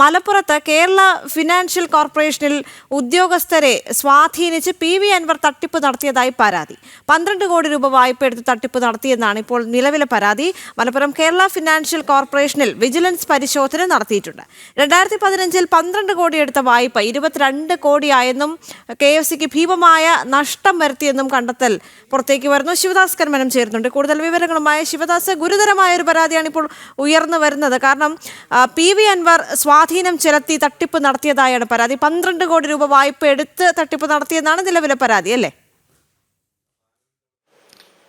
മലപ്പുറത്ത് കേരള ഫിനാൻഷ്യൽ കോർപ്പറേഷനിൽ ഉദ്യോഗസ്ഥരെ സ്വാധീനിച്ച് PV അൻവർ തട്ടിപ്പ് നടത്തിയതായി പരാതി. 12 കോടി രൂപ വായ്പ എടുത്ത് തട്ടിപ്പ് നടത്തിയെന്നാണ് ഇപ്പോൾ നിലവിലെ പരാതി. മലപ്പുറം കേരള ഫിനാൻഷ്യൽ കോർപ്പറേഷനിൽ വിജിലൻസ് പരിശോധന നടത്തിയിട്ടുണ്ട്. 2015 12 കോടി എടുത്ത വായ്പ 22 കോടിയായെന്നും KFCക്ക് ഭീമമായ നഷ്ടം വരുത്തിയെന്നും കണ്ടെത്തൽ പുറത്തേക്ക് വരുന്നു. ശിവദാസ് കർമ്മനം ചേരുന്നുണ്ട്. കൂടുതൽ വിവരങ്ങളുമായി ശിവദാസ്, ഗുരുതരമായ ഒരു പരാതിയാണ് ഇപ്പോൾ ഉയർന്നു വരുന്നത്. കാരണം PV അൻവർ സ്വാധീനം ചെലുത്തി തട്ടിപ്പ് നടത്തിയതായാണ് പരാതി. 12 കോടി രൂപ വായ്പ എടുത്ത് തട്ടിപ്പ് നടത്തിയെന്നാണ് നിലവിലെ പരാതി, അല്ലേ?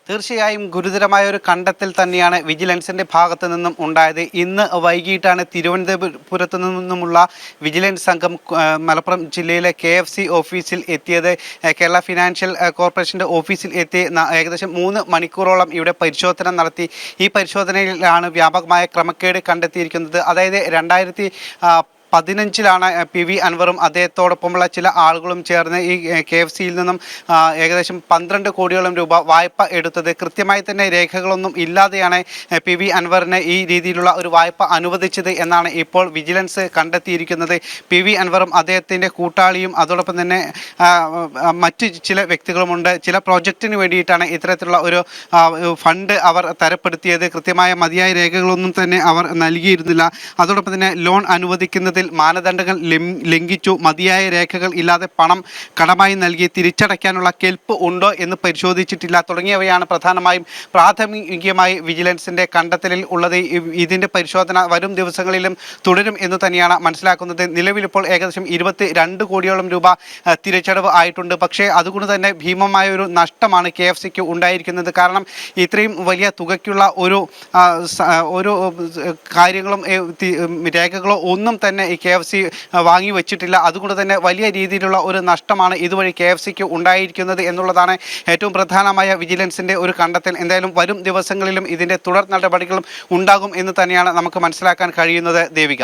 തീർച്ചയായും ഗുരുതരമായ ഒരു കണ്ടെത്തൽ തന്നെയാണ് വിജിലൻസിന്റെ ഭാഗത്തു നിന്നും ഉണ്ടായത്. ഇന്ന് വൈകിട്ടാണ് തിരുവനന്തപുരത്തു നിന്നുമുള്ള വിജിലൻസ് സംഘം മലപ്പുറം ജില്ലയിലെ KFC ഓഫീസിൽ എത്തിയത്. കേരള ഫിനാൻഷ്യൽ കോർപ്പറേഷന്റെ ഓഫീസിൽ എത്തി ഏകദേശം 3 മണിക്കൂറോളം ഇവിടെ പരിശോധന നടത്തി. ഈ പരിശോധനയിലാണ് വ്യാപകമായ ക്രമക്കേട് കണ്ടെത്തിയിരിക്കുന്നത്. അതായത് 2015 PV അൻവറും അദ്ദേഹത്തോടൊപ്പമുള്ള ചില ആളുകളും ചേർന്ന് ഈ KFCയിൽ നിന്നും ഏകദേശം 12 കോടിയോളം രൂപ വായ്പ എടുത്തത്. കൃത്യമായി തന്നെ രേഖകളൊന്നും ഇല്ലാതെയാണ് PV അൻവറിന് ഈ രീതിയിലുള്ള ഒരു വായ്പ അനുവദിച്ചത് എന്നാണ് ഇപ്പോൾ വിജിലൻസ് കണ്ടെത്തിയിരിക്കുന്നത്. PV അൻവറും അദ്ദേഹത്തിൻ്റെ കൂട്ടാളിയും അതോടൊപ്പം തന്നെ മറ്റ് ചില വ്യക്തികളുമുണ്ട്. ചില പ്രോജക്റ്റിന് വേണ്ടിയിട്ടാണ് ഇത്തരത്തിലുള്ള ഒരു ഫണ്ട് അവർ തരപ്പെടുത്തിയത്. കൃത്യമായ മതിയായ രേഖകളൊന്നും തന്നെ അവർ നൽകിയിരുന്നില്ല. അതോടൊപ്പം തന്നെ ലോൺ അനുവദിക്കുന്നതിൽ മാനദണ്ഡങ്ങൾ ലംഘിച്ചു, മതിയായ രേഖകൾ ഇല്ലാതെ പണം കടമായി നൽകി, തിരിച്ചടയ്ക്കാനുള്ള കെൽപ്പ് ഉണ്ടോ എന്ന് പരിശോധിച്ചിട്ടില്ല തുടങ്ങിയവയാണ് പ്രധാനമായും പ്രാഥമികമായി വിജിലൻസിന്റെ കണ്ടെത്തലിൽ ഉള്ളത്. ഇതിന്റെ പരിശോധന വരും ദിവസങ്ങളിലും തുടരും എന്ന് തന്നെയാണ് മനസ്സിലാക്കുന്നത്. നിലവിലിപ്പോൾ ഏകദേശം 22 കോടിയോളം രൂപ തിരിച്ചടവ് ആയിട്ടുണ്ട്. പക്ഷേ അതുകൊണ്ട് തന്നെ ഭീമമായ ഒരു നഷ്ടമാണ് KFCക്ക് ഉണ്ടായിരിക്കുന്നത്. കാരണം ഇത്രയും വലിയ തുകയ്ക്കുള്ള ഒരു കാര്യങ്ങളും രേഖകളോ ഒന്നും തന്നെ ഈ KFC വാങ്ങി വെച്ചിട്ടില്ല. അതുകൊണ്ട് തന്നെ വലിയ രീതിയിലുള്ള ഒരു നഷ്ടമാണ് ഇതുവഴി KFCക്ക് ഉണ്ടായിരിക്കുന്നത് എന്നുള്ളതാണ് ഏറ്റവും പ്രധാനമായ വിജിലൻസിന്റെ ഒരു കണ്ടെത്തൽ. എന്തായാലും വരും ദിവസങ്ങളിലും ഇതിന്റെ തുടർ നടപടികളും ഉണ്ടാകും എന്ന് തന്നെയാണ് നമുക്ക് മനസ്സിലാക്കാൻ കഴിയുന്നത്. ദേവിക.